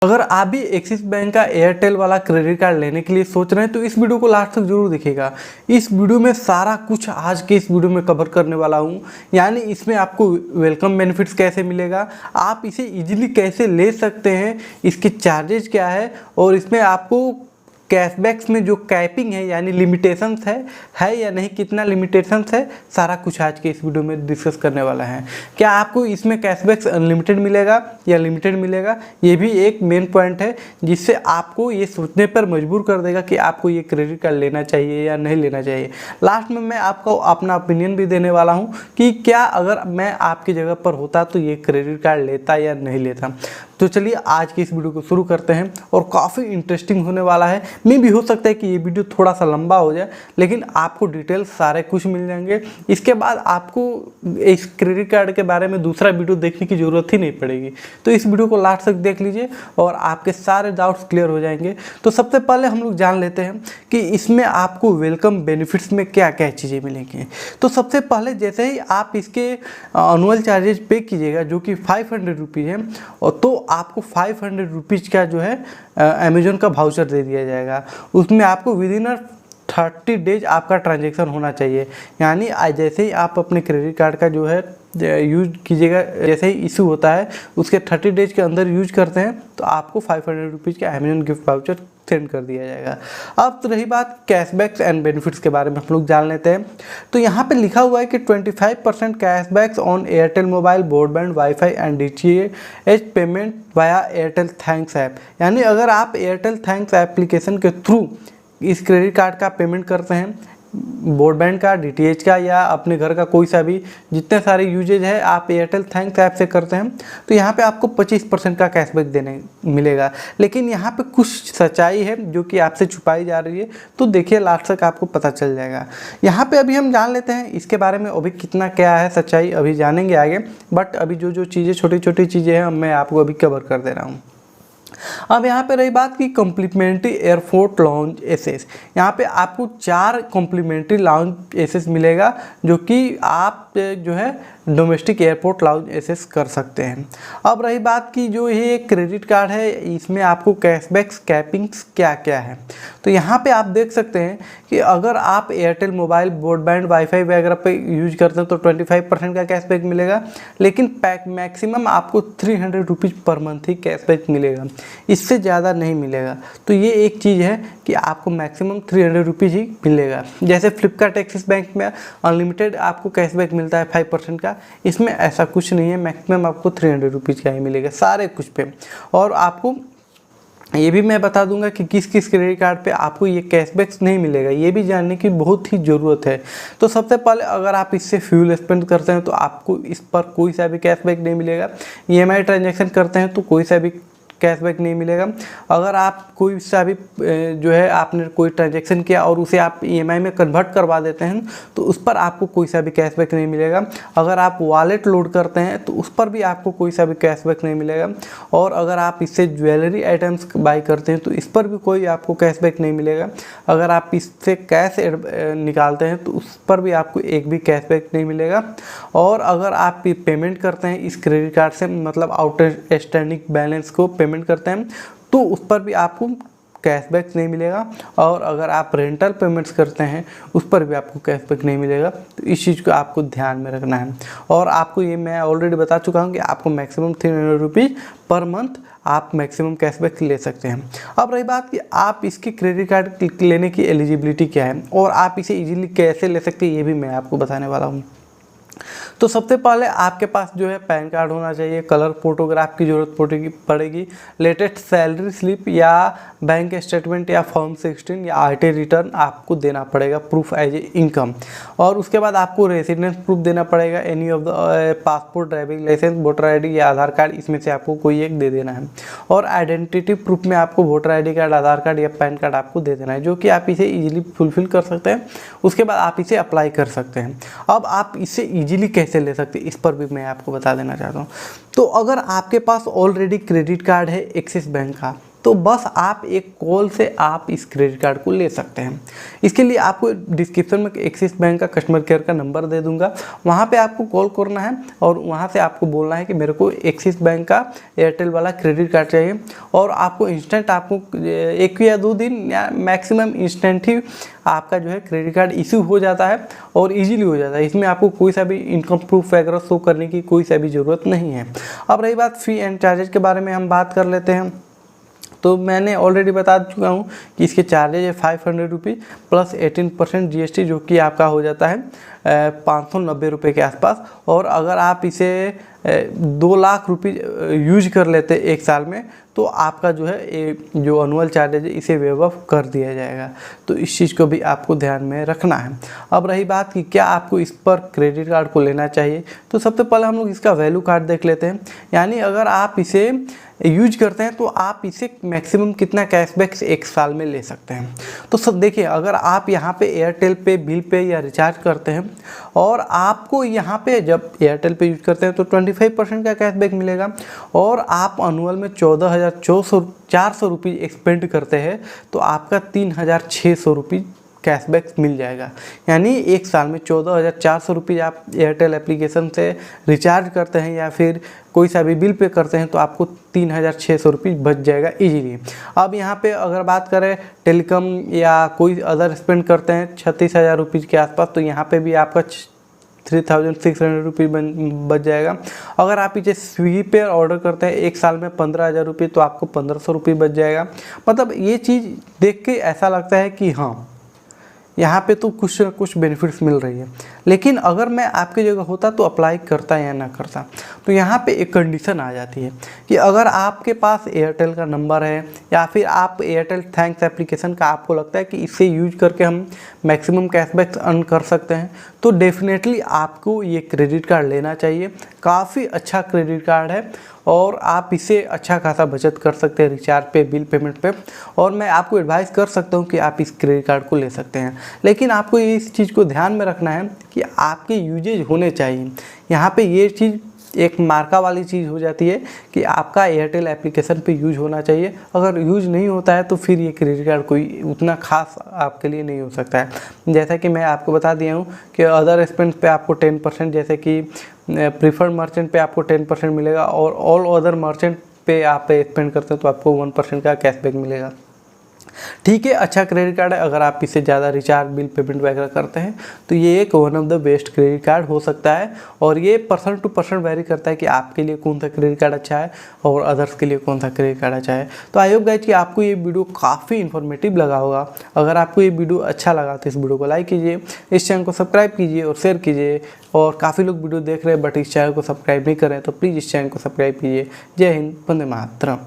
अगर आप भी एक्सिस बैंक का एयरटेल वाला क्रेडिट कार्ड लेने के लिए सोच रहे हैं तो इस वीडियो को लास्ट तक जरूर देखिएगा। इस वीडियो में सारा कुछ आज के इस वीडियो में कवर करने वाला हूं। यानी इसमें आपको वेलकम बेनिफिट्स कैसे मिलेगा, आप इसे इजीली कैसे ले सकते हैं, इसके चार्जेस क्या है और इसमें आपको कैशबैक्स में जो कैपिंग है यानी लिमिटेशंस है या नहीं, कितना लिमिटेशंस है, सारा कुछ आज के इस वीडियो में डिस्कस करने वाला है। क्या आपको इसमें कैशबैक्स अनलिमिटेड मिलेगा या लिमिटेड मिलेगा, ये भी एक मेन पॉइंट है जिससे आपको ये सोचने पर मजबूर कर देगा कि आपको ये क्रेडिट कार्ड लेना चाहिए या नहीं लेना चाहिए। लास्ट में मैं आपको अपना ओपिनियन भी देने वाला हूँ कि क्या अगर मैं आपकी जगह पर होता तो ये क्रेडिट कार्ड लेता या नहीं लेता। तो चलिए आज की इस वीडियो को शुरू करते हैं और काफ़ी इंटरेस्टिंग होने वाला है। में भी हो सकता है कि ये वीडियो थोड़ा सा लंबा हो जाए, लेकिन आपको डिटेल सारे कुछ मिल जाएंगे। इसके बाद आपको इस क्रेडिट कार्ड के बारे में दूसरा वीडियो देखने की ज़रूरत ही नहीं पड़ेगी। तो इस वीडियो को लास्ट तक देख लीजिए और आपके सारे डाउट्स क्लियर हो जाएंगे। तो सबसे पहले हम लोग जान लेते हैं कि इसमें आपको वेलकम बेनिफिट्स में क्या क्या चीज़ें मिलेंगी। तो सबसे पहले जैसे ही आप इसके एनुअल चार्जेज पे कीजिएगा जो कि 500 रुपीज़ है, और तो आपको 500 रुपीज़ का जो है अमेजोन का वाउचर दे दिया जाएगा। उसमें आपको विदिन 30 डेज आपका ट्रांजैक्शन होना चाहिए। यानी जैसे ही आप अपने क्रेडिट कार्ड का जो है यूज कीजिएगा, जैसे ही इशू होता है उसके 30 डेज के अंदर यूज करते हैं तो आपको 500 रुपीज़ का अमेजोन गिफ्ट वाउचर सेंड कर दिया जाएगा। अब तो रही बात कैशबैक्स एंड बेनिफिट्स के बारे में, हम लोग जान लेते हैं। तो यहाँ पे लिखा हुआ है कि 25% cashbacks on Airtel mobile broadband wifi and DTH payment via Airtel thanks app. यानी अगर आप एयरटेल थैंक्स एप्लीकेशन के थ्रू इस क्रेडिट कार्ड का पेमेंट करते हैं, ब्रॉडबैंड का, DTH का या अपने घर का कोई सा भी जितने सारे यूजेज है आप एयरटेल थैंक्स ऐप से करते हैं, तो यहाँ पे आपको 25% का कैशबैक देने मिलेगा। लेकिन यहाँ पे कुछ सच्चाई है जो कि आपसे छुपाई जा रही है, तो देखिए लास्ट तक आपको पता चल जाएगा। यहाँ पे अभी हम जान लेते हैं इसके बारे में, अभी कितना क्या है सच्चाई अभी जानेंगे आगे, बट अभी जो चीज़ें छोटी छोटी चीज़ें हैं मैं आपको अभी कवर कर दे रहा हूँ। अब यहाँ पे रही बात की कॉम्प्लीमेंट्री एयरपोर्ट लाउंज एसेस। यहाँ पे आपको 4 कॉम्प्लीमेंट्री लाउंज एसेस मिलेगा जो कि आप जो है डोमेस्टिक एयरपोर्ट लाउंज एसेस कर सकते हैं। अब रही बात की जो ये क्रेडिट कार्ड है इसमें आपको कैशबैक्स कैपिंग्स क्या क्या है, तो यहाँ पे आप देख सकते हैं कि अगर आप एयरटेल मोबाइल ब्रॉडबैंड वाईफाई वगैरह पे यूज करते हैं तो 25% का कैशबैक मिलेगा। लेकिन मैक्सिमम आपको 300 रुपीज़ पर मंथ ही कैशबैक मिलेगा, इससे ज़्यादा नहीं मिलेगा। तो ये एक चीज़ है कि आपको मैक्सिमम 300 रुपीज़ ही मिलेगा। जैसे फ्लिपकार्ट एक्सिस बैंक में अनलिमिटेड आपको कैशबैक मिलता है 5% का, इसमें ऐसा कुछ नहीं है, मैक्सिमम आपको 300 रुपीज़ का ही मिलेगा सारे कुछ पे। और आपको ये भी मैं बता दूंगा कि किस किस क्रेडिट कार्ड पे आपको ये कैशबैक्स नहीं मिलेगा, ये भी जानने की बहुत ही ज़रूरत है। तो सबसे पहले अगर आप इससे फ्यूल स्पेंड करते हैं तो आपको इस पर कोई सा भी कैशबैक नहीं मिलेगा। EMI ट्रांजैक्शन करते हैं तो कोई सा भी कैशबैक नहीं मिलेगा। अगर आप कोई सा भी जो है आपने कोई ट्रांजैक्शन किया और उसे आप EMI में कन्वर्ट करवा देते हैं तो उस पर आपको कोई सा भी कैशबैक नहीं मिलेगा। अगर आप वॉलेट लोड करते हैं तो उस पर भी आपको कोई सा भी कैशबैक नहीं मिलेगा। और अगर आप इससे ज्वेलरी आइटम्स बाई करते हैं तो इस पर भी कोई आपको कैशबैक नहीं मिलेगा। अगर आप इससे कैश निकालते हैं तो उस पर भी आपको एक भी कैशबैक नहीं मिलेगा। और अगर आप पेमेंट करते हैं इस क्रेडिट कार्ड से, मतलब आउटस्टैंडिंग बैलेंस को पेमेंट करते हैं तो उस पर भी आपको कैशबैक नहीं मिलेगा। और अगर आप रेंटल पेमेंट्स करते हैं उस पर भी आपको कैशबैक नहीं मिलेगा। तो इस चीज़ को आपको ध्यान में रखना है। और आपको ये मैं ऑलरेडी बता चुका हूँ कि आपको मैक्सिमम 300 रुपीज़ पर मंथ आप मैक्सिमम कैशबैक ले सकते हैं। अब रही बात कि आप इसकी क्रेडिट कार्ड लेने की एलिजिबिलिटी क्या है और आप इसे ईजिली कैसे ले सकते हैं, ये भी मैं आपको बताने वाला हूँ। तो सबसे पहले आपके पास जो है पैन कार्ड होना चाहिए, कलर फोटोग्राफ की ज़रूरत पड़ेगी, लेटेस्ट सैलरी स्लिप या बैंक स्टेटमेंट या फॉर्म 16 या RT रिटर्न आपको देना पड़ेगा, प्रूफ एज ए इनकम। और उसके बाद आपको रेसिडेंस प्रूफ देना पड़ेगा, any of the passport, driving licence, voter ID या आधार कार्ड, इसमें से आपको कोई एक दे देना है। और आइडेंटिटी प्रूफ में आपको वोटर ID कार्ड, आधार कार्ड या पैन कार्ड आपको दे देना है, जो कि आप इसे ईजिली फुलफिल कर सकते हैं। उसके बाद आप इसे अप्लाई कर सकते हैं। अब आप इसे ईजिली कैसे ले सकते हैं इस पर भी मैं आपको बता देना चाहता हूँ। तो अगर आपके पास ऑलरेडी क्रेडिट कार्ड है एक्सिस बैंक का, तो बस आप एक कॉल से आप इस क्रेडिट कार्ड को ले सकते हैं। इसके लिए आपको डिस्क्रिप्शन में एक्सिस बैंक का कस्टमर केयर का नंबर दे दूंगा, वहाँ पे आपको कॉल करना है और वहाँ से आपको बोलना है कि मेरे को एक्सिस बैंक का एयरटेल वाला क्रेडिट कार्ड चाहिए, और आपको इंस्टेंट, आपको 1 या 2 दिन या मैक्सिमम इंस्टेंट ही आपका जो है क्रेडिट कार्ड इशू हो जाता है और इजीली हो जाता है। इसमें आपको कोई सा भी इनकम प्रूफ वगैरह शो करने की कोई सा भी ज़रूरत नहीं है। अब रही बात फ़ी एंड चार्जेज के बारे में हम बात कर लेते हैं। तो मैंने ऑलरेडी बता चुका हूँ कि इसके चार्जेज है 500 रुपीज़ प्लस 18% GST, जो कि आपका हो जाता है 590 रुपये के आसपास। और अगर आप इसे 2 लाख रुपये यूज कर लेते एक साल में तो आपका जो है जो अनुअल चार्जेज है इसे वेव ऑफ कर दिया जाएगा। तो इस चीज़ को भी आपको ध्यान में रखना है। अब रही बात कि क्या आपको इस पर क्रेडिट कार्ड को लेना चाहिए, तो सबसे पहले हम लोग इसका वैल्यू कार्ड देख लेते हैं। यानी अगर आप इसे यूज करते हैं तो आप इसे मैक्सिमम कितना कैशबैक एक साल में ले सकते हैं। तो सब देखिए, अगर आप यहाँ पे एयरटेल पे बिल पे या रिचार्ज करते हैं और आपको यहाँ पे जब एयरटेल पे यूज करते हैं तो 25% का कैशबैक मिलेगा, और आप अनुअल में 14,400 रुपये स्पेंड करते हैं तो आपका 3,600 रुपये कैशबैक मिल जाएगा। यानी एक साल में 14,400 रुपये आप एयरटेल एप्लीकेशन से रिचार्ज करते हैं या फिर कोई सा भी बिल पे करते हैं तो आपको 3,600 रुपये बच जाएगा इजीली। अब यहाँ पे अगर बात करें टेलीकॉम या कोई अदर स्पेंड करते हैं 36,000 रुपये के आसपास, तो यहाँ पे भी आपका 3,600 रुपये बच जाएगा। अगर आप इसे स्विगी पे ऑर्डर करते हैं एक साल में 15,000 रुपये तो आपको 1,500 रुपये बच जाएगा। मतलब ये चीज़ देख के ऐसा लगता है कि हाँ, यहाँ पे तो कुछ ना कुछ बेनिफिट्स मिल रही है। लेकिन अगर मैं आपकी जगह होता तो अप्लाई करता या ना करता, तो यहाँ पे एक कंडीशन आ जाती है कि अगर आपके पास एयरटेल का नंबर है या फिर आप एयरटेल थैंक्स एप्लीकेशन का आपको लगता है कि इसे यूज करके हम मैक्सिमम कैशबैक अर्न कर सकते हैं, तो डेफिनेटली आपको ये क्रेडिट कार्ड लेना चाहिए। काफ़ी अच्छा क्रेडिट कार्ड है और आप इसे अच्छा खासा बचत कर सकते हैं रिचार्ज पे, बिल पेमेंट पे, और मैं आपको एडवाइस कर सकता हूँ कि आप इस क्रेडिट कार्ड को ले सकते हैं। लेकिन आपको इस चीज़ को ध्यान में रखना है कि आपके यूजेज होने चाहिए। यहाँ पे ये चीज़ एक मार्का वाली चीज़ हो जाती है कि आपका एयरटेल एप्लीकेशन पे यूज होना चाहिए। अगर यूज नहीं होता है तो फिर ये क्रेडिट कार्ड कोई उतना खास आपके लिए नहीं हो सकता है। जैसा कि मैं आपको बता दिया हूँ कि अदर एक्सपेंस पे आपको 10%, जैसे कि प्रीफर्ड मर्चेंट पे आपको 10% मिलेगा, और ऑल अदर मर्चेंट पे आप स्पेंड करते हैं तो आपको 1% का कैशबैक मिलेगा। ठीक है, अच्छा क्रेडिट कार्ड है। अगर आप इससे ज़्यादा रिचार्ज, बिल पेमेंट वगैरह करते हैं तो ये एक one of the best credit card हो सकता है, और ये पर्सन टू पर्सन वेरी करता है कि आपके लिए कौन सा क्रेडिट कार्ड अच्छा है और अदर्स के लिए कौन सा क्रेडिट कार्ड अच्छा है। तो आई होप गाइस कि आपको ये वीडियो काफ़ी इन्फॉर्मेटिव लगा होगा। अगर आपको ये वीडियो अच्छा लगा तो इस वीडियो को लाइक कीजिए, इस चैनल को सब्सक्राइब कीजिए और शेयर कीजिए। और काफ़ी लोग वीडियो देख रहे हैं बट इस चैनल को सब्सक्राइब नहीं कर रहे हैं, तो प्लीज़ इस चैनल को सब्सक्राइब कीजिए। जय हिंद, वंदे मातरम।